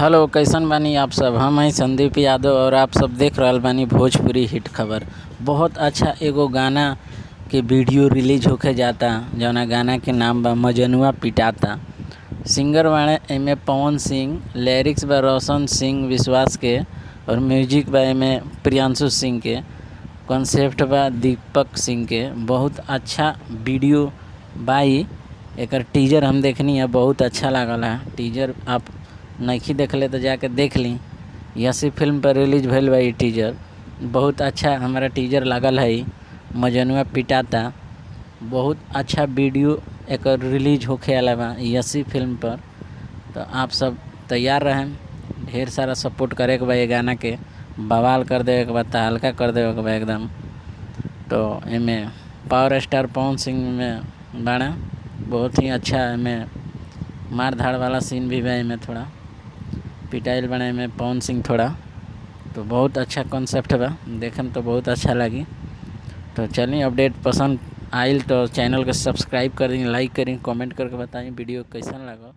Hello, कैसन बानी आप सब। हम हैं संदीप यादव और आप सब देख रहल बानी भोजपुरी हिट खबर। बहुत अच्छा एगो गाना के वीडियो रिलीज होके जाता, जौना गाना के नाम बा मजनुआ पिटाता। सिंगर बाड़े एमे पवन सिंह, लिरिक्स बा रोशन सिंह विश्वास के और म्यूजिक बा एमे प्रियांशु सिंह के, कॉन्सेप्ट बा दीपक सिंह के। बहुत अच्छा वीडियो बाई। एकर टीजर हम देखनी है, बहुत अच्छा लागल है। टीजर आप नहीं देखले तो जाके देख ली। यसी फिल्म पर रिलीज भइल बा। टीजर बहुत अच्छा हमारा टीजर लागल है। मजनुआ पिटाता बहुत अच्छा वीडियो एक रिलीज होके आला बा यसी फिल्म पर। तो आप सब तैयार रहें, ढेर सारा सपोर्ट करे के बा। ये गाना के बवाल कर देवे के बा, हल्का कर देवे के बा एकदम। तो इमें पावर स्टार पवन सिंह में बाड़ा, बहुत ही अच्छा इमें मार धाड़ वाला सीन भी बा। इमें थोड़ा पिटाइल बने में पवन सिंह थोड़ा, तो बहुत अच्छा कॉन्सेप्ट बा। देखम तो बहुत अच्छा लगी। तो चलिए, अपडेट पसंद आइल तो चैनल को सब्सक्राइब कर दी, लाइक करी, कमेंट करके बताई वीडियो कैसन लगा।